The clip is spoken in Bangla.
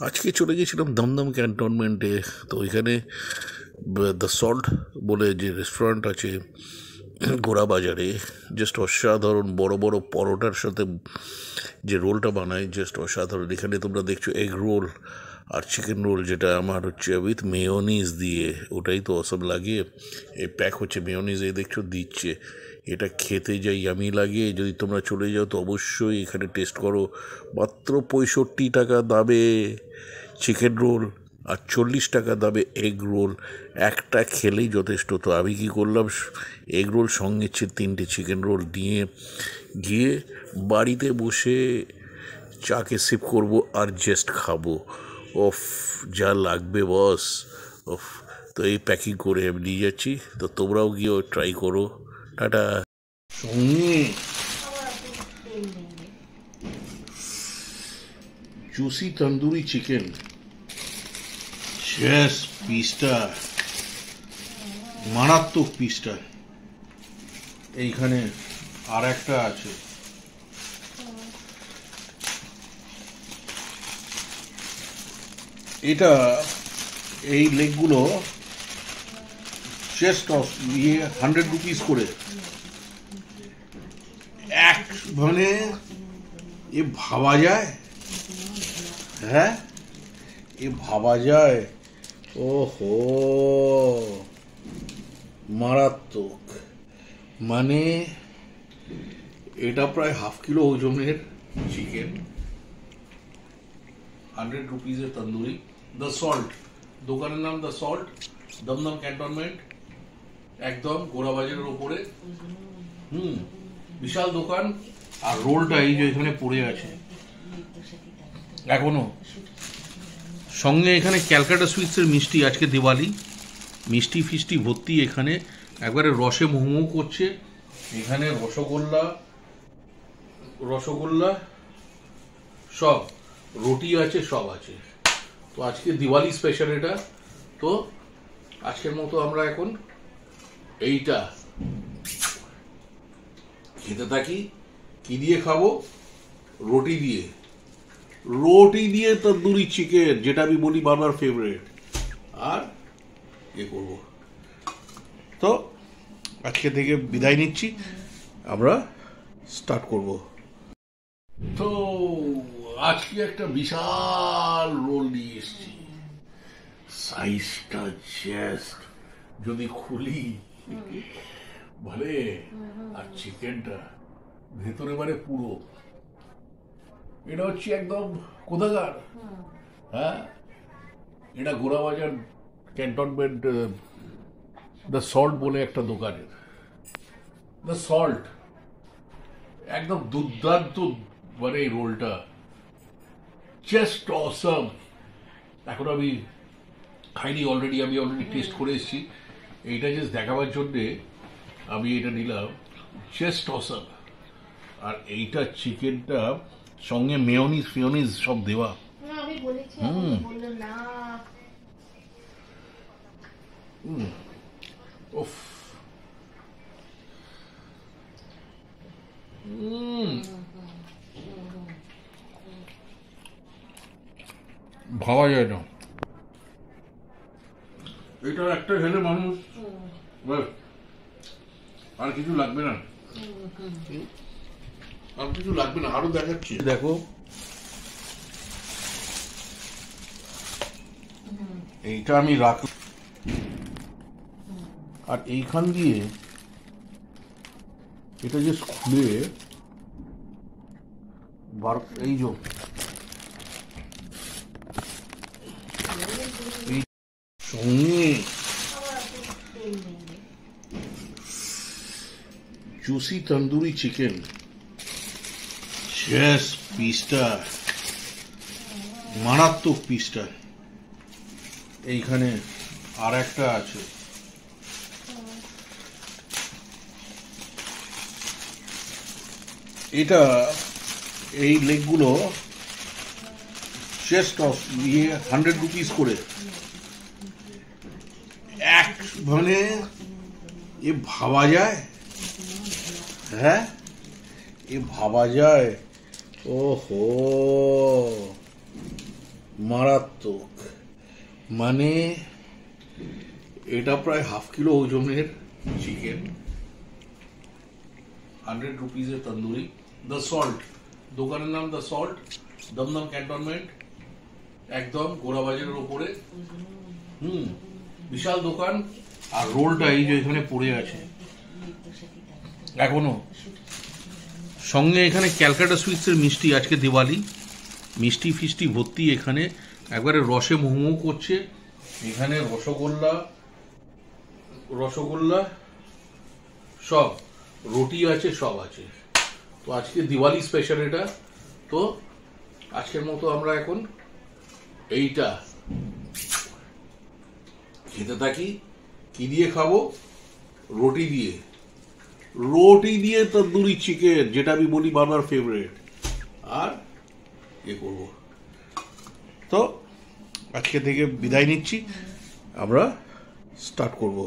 আজকে চলে গেছিলাম দমদম ক্যান্টনমেন্টে। তো ওইখানে দ্য সল্ট বলে যে রেস্টুরেন্ট আছে গোড়া বাজারে, জাস্ট অসাধারণ বড় বড় পরোটার সাথে যে রোলটা বানায়, জাস্ট অসাধারণ। এখানে তোমরা দেখছো এগ রোল আর চিকেন রোল, যেটা আমার হচ্ছে উইথ মেয়োনিজ দিয়ে, ওটাই তো অসম লাগে। এই প্যাক হচ্ছে মেয়োনিজ, এই দেখছো দিচ্ছে। এটা খেতে যা ইয়ামি লাগে। যদি তোমরা চলে যাও তো অবশ্যই এখানে টেস্ট করো। মাত্র 65 টাকা দামে চিকেন রোল আর 40 টাকা দামে এগ রোল। একটা খেলেই যথেষ্ট। তো আমি কী করলাম, এগ রোল সঙ্গে 3টে চিকেন রোল নিয়ে গিয়ে বাড়িতে বসে চাকে সিপ করব আর জাস্ট খাবো। ওফ, যা লাগবে বস। ওফ, তো এই প্যাকিং করে আমি নিয়ে যাচ্ছি। তো তোমরাও গিয়েও ট্রাই করো। টাটা। সঙ্গে জুসি তন্দুরি চিকেন, শেষ পিসটা, মারাত্মক পিসটা। এইখানে আর একটা আছে, এটা এই লেগগুলো চেস্ট অফ 100 রুপিস করে। এক মানে এ ভাবা যায়? হ্যাঁ, এ ভাবা যায়? ওহো, মারাত্মক। মানে এটা প্রায় হাফ কিলো ওজনের চিকেন, 100 রুপিসের তন্দুরি। দ্য সল্ট, দোকানের নাম দ্য সল্ট, দমদম ক্যান্টনমেন্ট, একদম গোড়াবাজারের ওপরে। বিশাল দোকান। আর রোলটা এই যে এখানে পড়ে আছে এখনো। সঙ্গে এখানে ক্যালকাটা সুইটসের মিষ্টি, আজকে দিওয়ালি, মিষ্টি ফিষ্টি ভর্তি এখানে, একবারে রসে মোমো করছে। এখানে রসগোল্লা সব, রুটি আছে, সব আছে। তো আজকে দিওয়ালি স্পেশাল এটা। তো আজকের মতো আমরা এখন এইটা খেতে থাকি। কি দিয়ে খাবো? রুটি দিয়ে তন্দুরি চিকেন, যেটা আমি বলি বারবার ফেভারিট। আর এ করবো। তো আজকে থেকে বিদায় নিচ্ছি, আমরা স্টার্ট করব। তো আজকে একটা বিশাল রোল নিয়ে এসছি। সাইজটা জাস্ট যদি খুলি মানে, আর চিকেনটা ভেতরে মানে পুরো, এটা হচ্ছে একদম কোথাকার, হ্যাঁ, এটা গোড়াবাজার ক্যান্টনমেন্ট দ্য সল্ট বলে একটা দোকানের। দ্য সল্ট একদম দুর্দান্ত, মানে এই রোলটা জাস্ট অসাম। এখন আমি খাইনি, আমি অলরেডি টেস্ট করে এসেছি। এইটা জাস্ট দেখাবার জন্যে আমি এটা নিলাম, জাস্ট অসাম। আর এইটা চিকেনটা সঙ্গে মেয়োনিজ সব দেওয়া। উফ, ভাবা যায় না। এটার একটা খেলে মানুষ আর কিছু লাগবে না, আরো দেখাচ্ছি। দেখো, এইটা আমি রাখলাম, আর এইখান দিয়ে এটা জাস্ট খুলে এই যে সঙ্গে জুসি তন্দুরি চিকেন, শেষ পিসটা, মারাত্মক পিসটা। এইখানে আর একটা আছে, এটা এই লেগগুলো চেস্ট অফ 100 রুপিস করে। এক মানে এ ভাবা যায়? হ্যাঁ, এ ভাবা যায়? ওহো, মারাত্মক, মানে এটা প্রায় হাফ কিলো ওজনের চিকেন, 100 রুপিজের তন্দুরি। দ্য সল্ট, দোকানের নাম দ্য সল্ট, দমদম ক্যান্টনমেন্ট, একদম গোড়াবাজারের ওপরে। বিশাল দোকান। আর রোলটা এই যে এখানে পড়ে আছে এখনো। সঙ্গে এখানে ক্যালকাটা সুইটসের মিষ্টি, আজকে দিওয়ালি, মিষ্টি ফিষ্টি ভর্তি এখানে, একবারে রসে মোমো করছে। এখানে রসগোল্লা সব, রুটি আছে, সব আছে। তো আজকে দিওয়ালি স্পেশাল এটা। তো আজকের মতো আমরা এখন এইটা খেতে থাকি। কি দিয়ে খাবো? রুটি দিয়ে তন্দুরি চিকেন, যেটা আমি বলি বাবার ফেভারিট। আর করবো। তো আজকে থেকে বিদায় নিচ্ছি, আমরা স্টার্ট করবো।